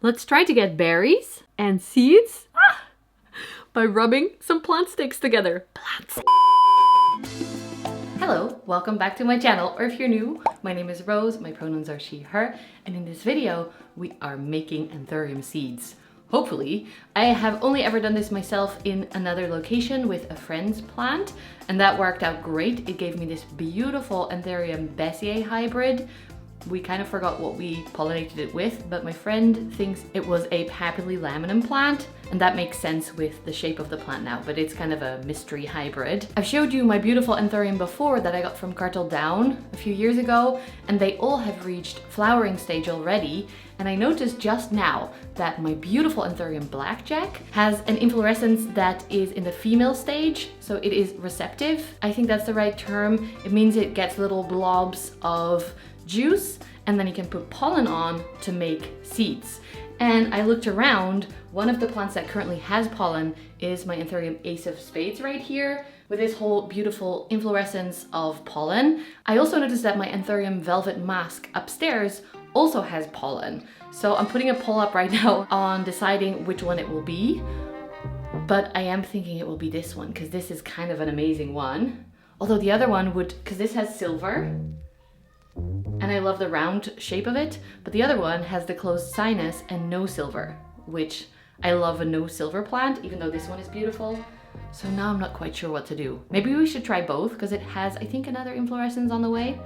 Let's try to get berries and seeds by rubbing some plant sticks together. Hello, welcome back to my channel, or if you're new, my name is Rose, my pronouns are she, her, and in this video, we are making Anthurium seeds. Hopefully. I have only ever done this myself in another location with a friend's plant, and that worked out great. It gave me this beautiful Anthurium Bessier hybrid. We kind of forgot what we pollinated it with, but my friend thinks it was a papillilaminum plant, and that makes sense with the shape of the plant now, but it's kind of a mystery hybrid. I've showed you my beautiful Anthurium before that I got from Cartel Down a few years ago, and they all have reached flowering stage already, and I noticed just now that my beautiful Anthurium Blackjack has an inflorescence that is in the female stage, so it is receptive. I think that's the right term. It means it gets little blobs of juice, and then you can put pollen on to make seeds. And I looked around, one of the plants that currently has pollen is my Anthurium Ace of Spades right here, with this whole beautiful inflorescence of pollen. I also noticed that my Anthurium Velvet Mask upstairs also has pollen. So I'm putting a poll up right now on deciding which one it will be, but I am thinking it will be this one, because this is kind of an amazing one. Although the other one would, because this has silver, and I love the round shape of it, but the other one has the closed sinus and no silver, which I love a no silver plant, even though this one is beautiful. So now I'm not quite sure what to do. Maybe we should try both, because it has, I think, another inflorescence on the way.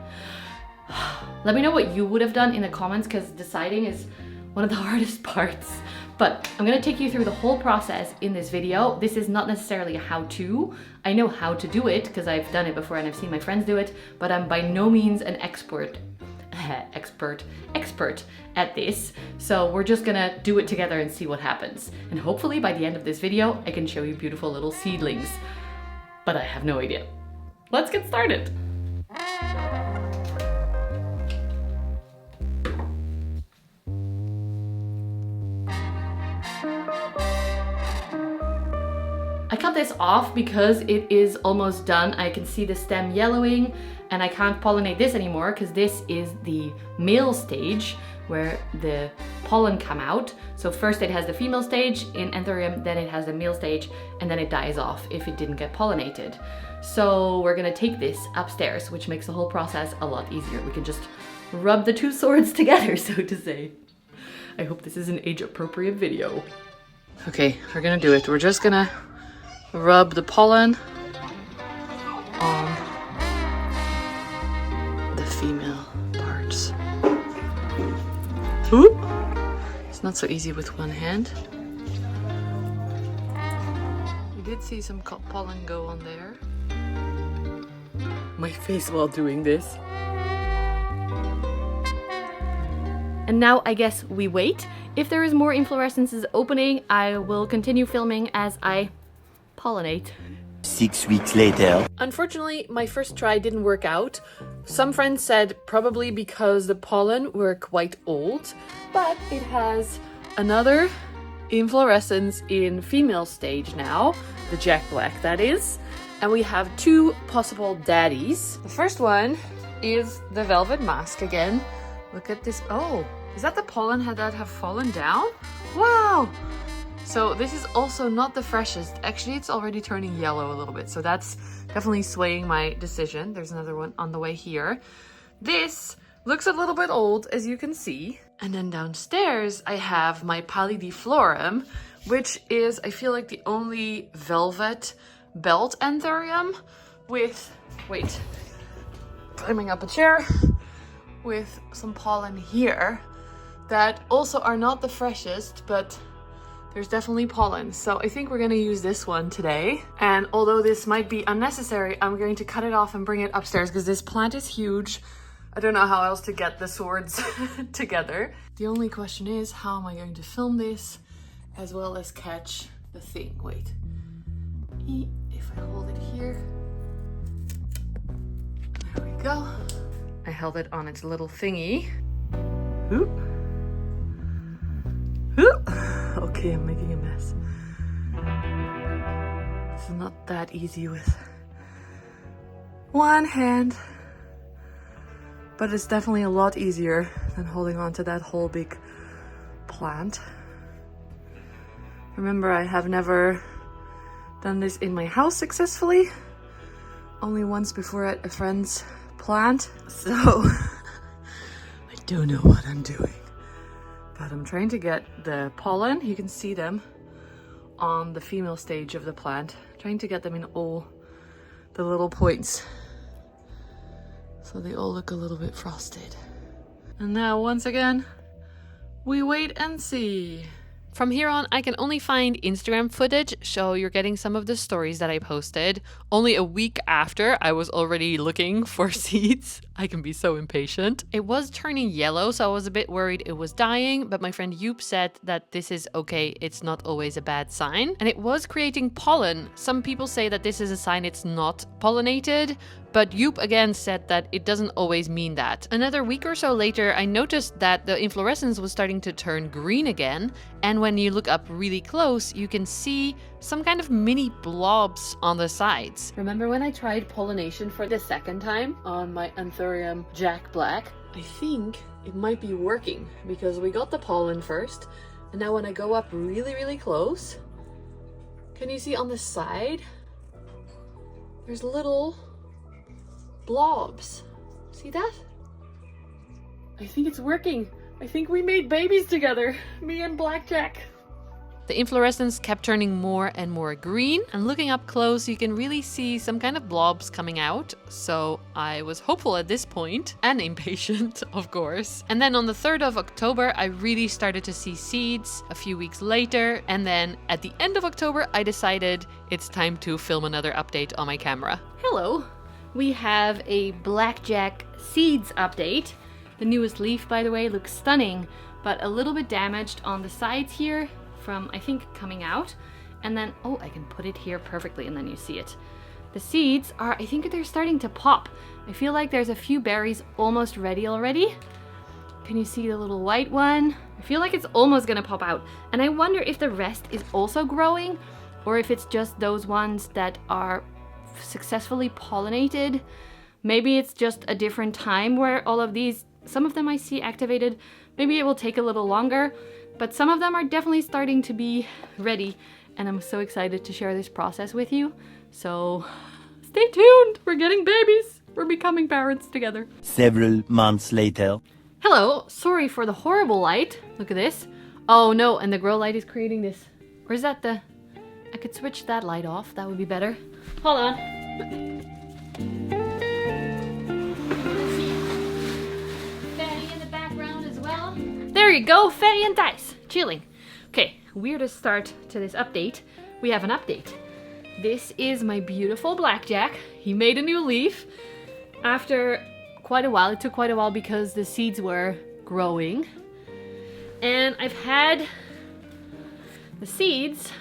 Let me know what you would have done in the comments, because deciding is one of the hardest parts. But I'm gonna take you through the whole process in this video. This is not necessarily a how-to. I know how to do it because I've done it before and I've seen my friends do it, but I'm by no means an expert at this. So we're just gonna do it together and see what happens. And hopefully by the end of this video, I can show you beautiful little seedlings. But I have no idea. Let's get started. I cut this off because it is almost done. I can see the stem yellowing and I can't pollinate this anymore because this is the male stage where the pollen come out. So first it has the female stage in Anthurium, then it has the male stage, and then it dies off if it didn't get pollinated. So we're gonna take this upstairs, which makes the whole process a lot easier. We can just rub the two swords together, so to say. I hope this is an age-appropriate video. Okay, we're gonna do it. We're just gonna rub the pollen on the female parts. Ooh. It's not so easy with one hand. We did see some pollen go on there. My face while doing this. And now I guess we wait. If there is more inflorescences opening, I will continue filming as I pollinate. 6 weeks later. Unfortunately, my first try didn't work out. Some friends said probably because the pollen were quite old, but it has another inflorescence in female stage now, the Jack Black that is, and we have two possible daddies. The first one is the Velvet Mask again. Look at this. Oh, is that the pollen that have fallen down? Wow! So this is also not the freshest. Actually, it's already turning yellow a little bit. So that's definitely swaying my decision. There's another one on the way here. This looks a little bit old, as you can see. And then downstairs, I have my Pallidiflorum, which is, I feel like, the only velvet belt Anthurium with, wait, climbing up a chair, with some pollen here that also are not the freshest, but there's definitely pollen. So I think we're gonna use this one today. And although this might be unnecessary, I'm going to cut it off and bring it upstairs because this plant is huge. I don't know how else to get the swords together. The only question is, how am I going to film this as well as catch the thing? Wait, if I hold it here, there we go. I held it on its little thingy. Oop. Oop. Okay, I'm making a mess. This is not that easy with one hand, but it's definitely a lot easier than holding on to that whole big plant. Remember, I have never done this in my house successfully. Only once before at a friend's plant. So I don't know what I'm doing. But I'm trying to get the pollen. You can see them on the female stage of the plant. Trying to get them in all the little points. So they all look a little bit frosted. And now once again, we wait and see. From here on, I can only find Instagram footage, so you're getting some of the stories that I posted. Only a week after, I was already looking for seeds. I can be so impatient. It was turning yellow, so I was a bit worried it was dying, but my friend Joop said that this is okay, it's not always a bad sign. And it was creating pollen. Some people say that this is a sign it's not pollinated, but Joop again said that it doesn't always mean that. Another week or so later, I noticed that the inflorescence was starting to turn green again. And when you look up really close, you can see some kind of mini blobs on the sides. Remember when I tried pollination for the second time on my Anthurium Jack Black? I think it might be working because we got the pollen first. And now when I go up really, really close, can you see on the side? There's little blobs. See that? I think it's working. I think we made babies together, me and Blackjack. The inflorescence kept turning more and more green, and looking up close you can really see some kind of blobs coming out, so I was hopeful at this point, and impatient of course. And then on the 3rd of October I really started to see seeds a few weeks later, and then at the end of October I decided it's time to film another update on my camera. Hello! We have a Blackjack seeds update. The newest leaf, by the way, looks stunning, but a little bit damaged on the sides here from, I think, coming out. And then, oh, I can put it here perfectly and then you see it. The seeds are, I think they're starting to pop. I feel like there's a few berries almost ready already. Can you see the little white one? I feel like it's almost gonna pop out. And I wonder if the rest is also growing or if it's just those ones that are successfully pollinated. Maybe it's just a different time where all of these, some of them I see activated. Maybe it will take a little longer, but some of them are definitely starting to be ready, and I'm so excited to share this process with you. So stay tuned, we're getting babies, we're becoming parents together. Several months later. Hello, sorry for the horrible light. Look at this. Oh no, and the grow light is creating this. Or is that the, I could switch that light off, that would be better. Hold on. Ferry in the background as well. There you go, Ferry and Thijs, chilling. Okay, weirdest start to this update. We have an update. This is my beautiful Blackjack. He made a new leaf after quite a while. It took quite a while because the seeds were growing. And I've had the seeds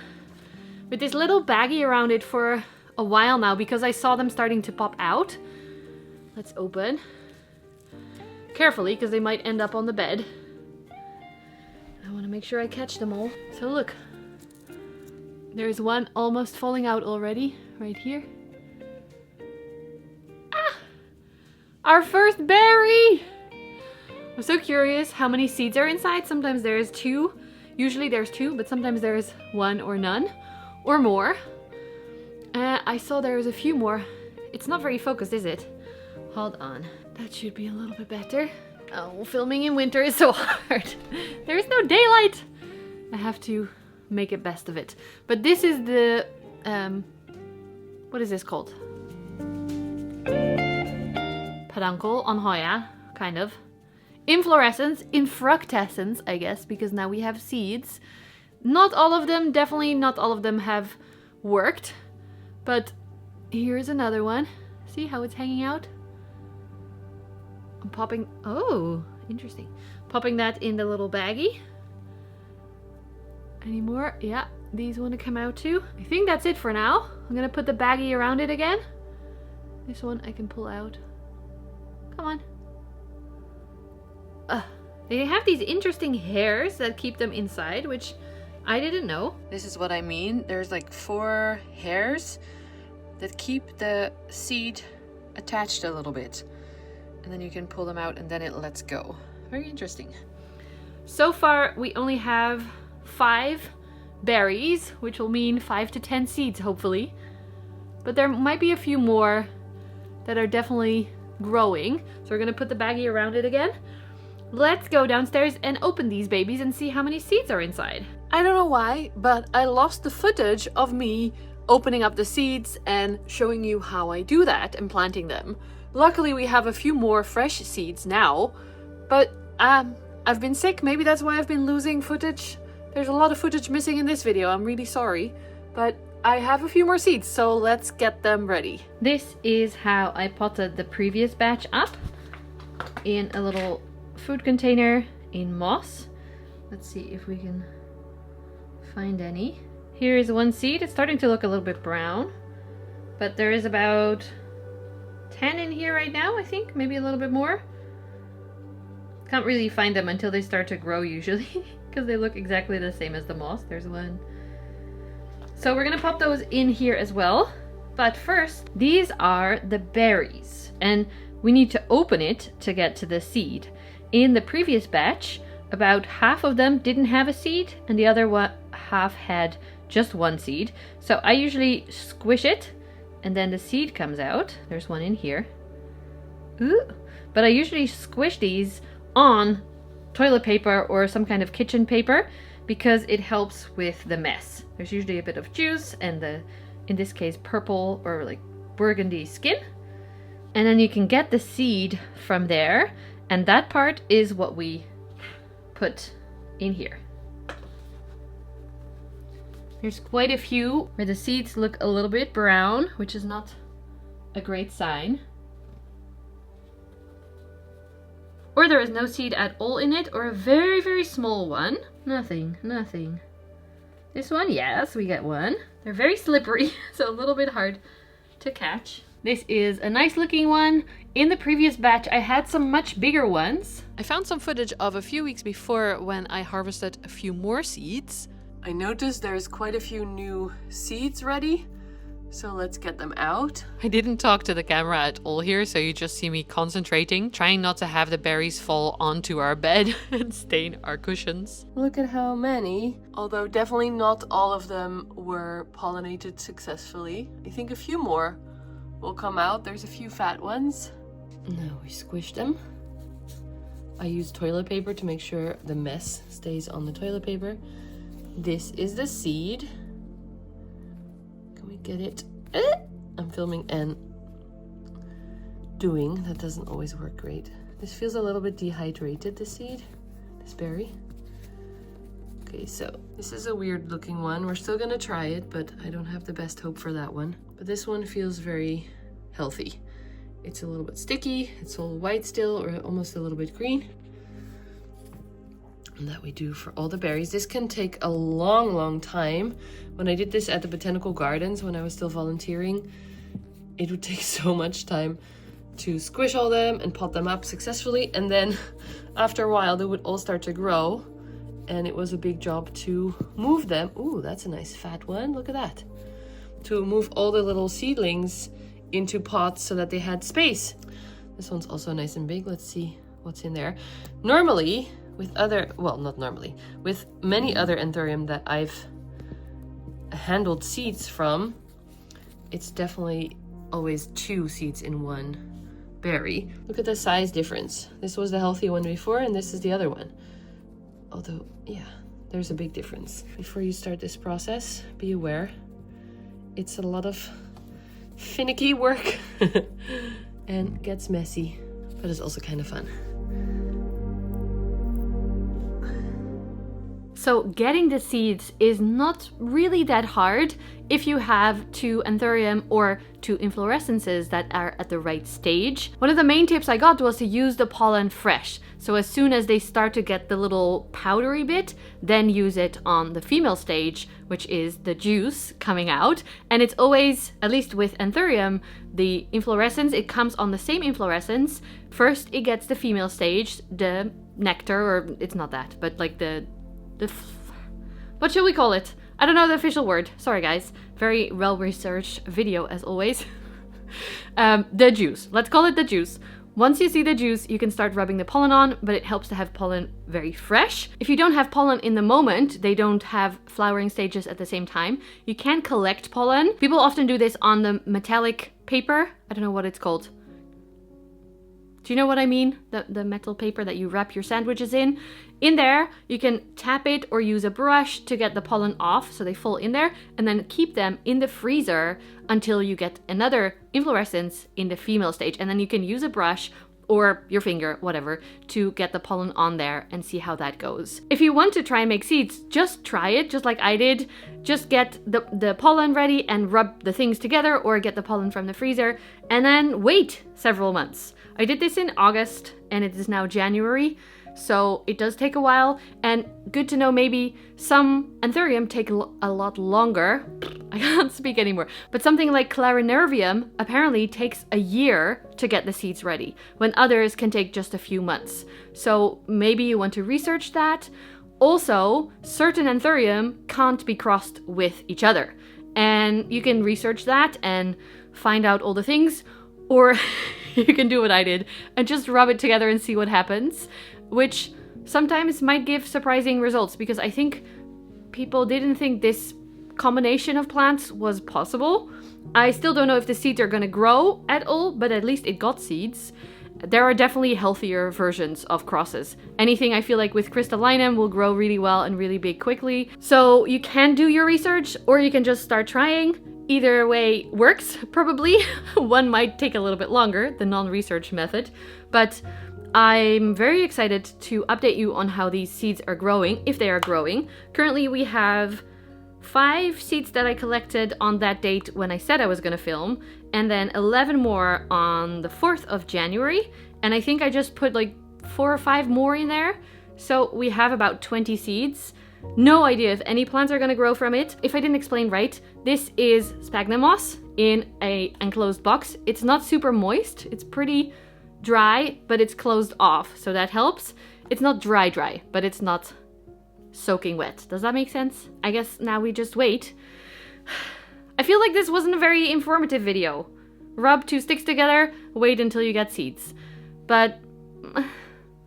with this little baggie around it for a while now because I saw them starting to pop out. Let's open. Carefully, because they might end up on the bed. I want to make sure I catch them all. So look, there's one almost falling out already, right here. Ah! Our first berry! I'm so curious how many seeds are inside. Sometimes there's 2. Usually there's 2, but sometimes there's 1 or none. Or more. I saw there was a few more. It's not very focused, is it? Hold on. That should be a little bit better. Oh, filming in winter is so hard. There is no daylight. I have to make it best of it. But this is the, what is this called? Peduncle on Hoya, kind of. Inflorescence, infructescence, I guess, because now we have seeds. Not all of them, definitely not all of them have worked. But here's another one. See how it's hanging out? I'm popping, oh, interesting. Popping that in the little baggie. Any more? Yeah, these want to come out too. I think that's it for now. I'm gonna put the baggie around it again. This one I can pull out. Come on. They have these interesting hairs that keep them inside, which I didn't know. This is what I mean. There's like 4 hairs that keep the seed attached a little bit. And then you can pull them out and then it lets go. Very interesting. So far, we only have 5 berries, which will mean 5 to 10 seeds, hopefully. But there might be a few more that are definitely growing. So we're gonna put the baggie around it again. Let's go downstairs and open these babies and see how many seeds are inside. I don't know why, but I lost the footage of me opening up the seeds and showing you how I do that and planting them. Luckily, we have a few more fresh seeds now, but I've been sick. Maybe that's why I've been losing footage. There's a lot of footage missing in this video. I'm really sorry, but I have a few more seeds, so let's get them ready. This is how I potted the previous batch up in a little food container in moss. Let's see if we can find any. Here is one seed. It's starting to look a little bit brown, but there is about 10 in here right now, I think, maybe a little bit more. Can't really find them until they start to grow usually because they look exactly the same as the moss. There's one. So we're gonna pop those in here as well. But first, these are the berries and we need to open it to get to the seed. In the previous batch, about half of them didn't have a seed and the other half had just one seed. So I usually squish it and then the seed comes out. There's one in here. Ooh. But I usually squish these on toilet paper or some kind of kitchen paper because it helps with the mess. There's usually a bit of juice and the, in this case, purple or like burgundy skin. And then you can get the seed from there. And that part is what we put in here. There's quite a few where the seeds look a little bit brown, which is not a great sign. Or there is no seed at all in it, or a very, very small one. Nothing, nothing. This one, yes, we get one. They're very slippery, so a little bit hard to catch. This is a nice looking one. In the previous batch, I had some much bigger ones. I found some footage of a few weeks before when I harvested a few more seeds. I noticed there's quite a few new seeds ready. So let's get them out. I didn't talk to the camera at all here, so you just see me concentrating, trying not to have the berries fall onto our bed and stain our cushions. Look at how many, although definitely not all of them were pollinated successfully. I think a few more will come out. There's a few fat ones. Now we squish them. I use toilet paper to make sure the mess stays on the toilet paper. This is the seed. Can we get it? I'm filming and doing. That doesn't always work great. This feels a little bit dehydrated, the seed, this berry. Okay, so this is a weird looking one. We're still gonna try it, but I don't have the best hope for that one. But this one feels very healthy. It's a little bit sticky. It's all white still, or almost a little bit green. And that we do for all the berries. This can take a long, long time. When I did this at the botanical gardens, when I was still volunteering, it would take so much time to squish all them and pot them up successfully. And then after a while, they would all start to grow. And it was a big job to move them. Ooh, that's a nice fat one. Look at that. To move all the little seedlings into pots so that they had space. This one's also nice and big. Let's see what's in there. Normally, with other, well, not normally, with many other Anthurium that I've handled seeds from, it's definitely always 2 seeds in one berry. Look at the size difference. This was the healthy one before, and this is the other one. Although, yeah, there's a big difference. Before you start this process, be aware. It's a lot of finicky work and gets messy, but it's also kind of fun. So getting the seeds is not really that hard if you have 2 Anthurium or 2 inflorescences that are at the right stage. One of the main tips I got was to use the pollen fresh. So as soon as they start to get the little powdery bit, then use it on the female stage, which is the juice coming out. And it's always, at least with Anthurium, the inflorescence, it comes on the same inflorescence. First it gets the female stage, the nectar, or it's not that, but like what should we call it? I don't know the official word. Sorry guys. Very well researched video as always. The juice. Let's call it the juice. Once you see the juice, you can start rubbing the pollen on, but it helps to have pollen very fresh. If you don't have pollen in the moment, they don't have flowering stages at the same time, you can collect pollen. People often do this on the metallic paper. I don't know what it's called. Do you know what I mean? The metal paper that you wrap your sandwiches in. In there, you can tap it or use a brush to get the pollen off so they fall in there, and then keep them in the freezer until you get another inflorescence in the female stage. And then you can use a brush or your finger, whatever, to get the pollen on there and see how that goes. If you want to try and make seeds, just try it, just like I did. Just get the pollen ready and rub the things together, or get the pollen from the freezer and then wait several months. I did this in August and it is now January, so it does take a while, and good to know maybe some Anthurium take a lot longer. I can't speak anymore. But something like Clarinervium apparently takes a year to get the seeds ready, when others can take just a few months. So maybe you want to research that. Also, certain Anthurium can't be crossed with each other, and you can research that and find out all the things, or you can do what I did and just rub it together and see what happens, which sometimes might give surprising results, because I think people didn't think this combination of plants was possible. I still don't know if the seeds are going to grow at all, but at least it got seeds. There are definitely healthier versions of crosses. Anything I feel like with crystallinum will grow really well and really big quickly. So you can do your research, or you can just start trying. Either way works, probably. One might take a little bit longer, the non-research method, but I'm very excited to update you on how these seeds are growing, if they are growing. Currently we have 5 seeds that I collected on that date when I said I was going to film, and then 11 more on the 4th of January, and I think I just put like 4 or 5 more in there, so we have about 20 seeds. No idea if any plants are going to grow from it. If I didn't explain right, this is sphagnum moss in an enclosed box. It's not super moist, it's pretty dry, but it's closed off, so that helps. It's not dry, but it's not soaking wet. Does that make sense? I guess now we just wait. I feel like this wasn't a very informative video. Rub 2 sticks together, wait until you get seeds. But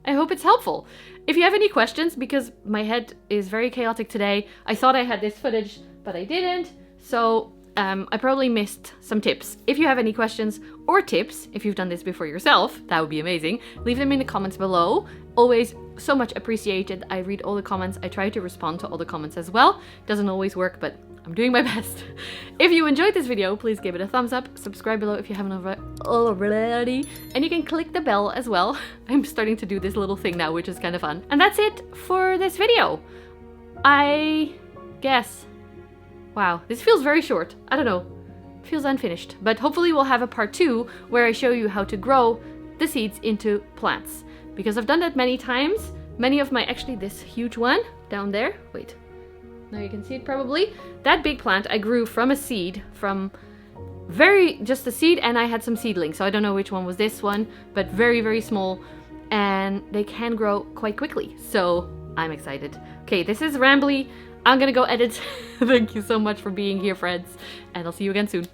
I hope it's helpful. If you have any questions, because my head is very chaotic today, I thought I had this footage, but I didn't, so I probably missed some tips. If you have any questions or tips, if you've done this before yourself, that would be amazing. Leave them in the comments below. Always so much appreciated. I read all the comments. I try to respond to all the comments as well. Doesn't always work, but I'm doing my best. If you enjoyed this video, please give it a thumbs up. Subscribe below if you haven't already. And you can click the bell as well. I'm starting to do this little thing now, which is kind of fun. And that's it for this video. I guess. Wow, this feels very short. I don't know. It feels unfinished. But hopefully we'll have a part 2 where I show you how to grow the seeds into plants. Because I've done that many times. Many of my, actually this huge one down there. Wait, now you can see it probably. That big plant I grew from a seed, from just a seed, and I had some seedlings. So I don't know which one was this one, but very, very small. And they can grow quite quickly. So I'm excited. Okay, this is rambly. I'm gonna go edit. Thank you so much for being here, friends, and I'll see you again soon.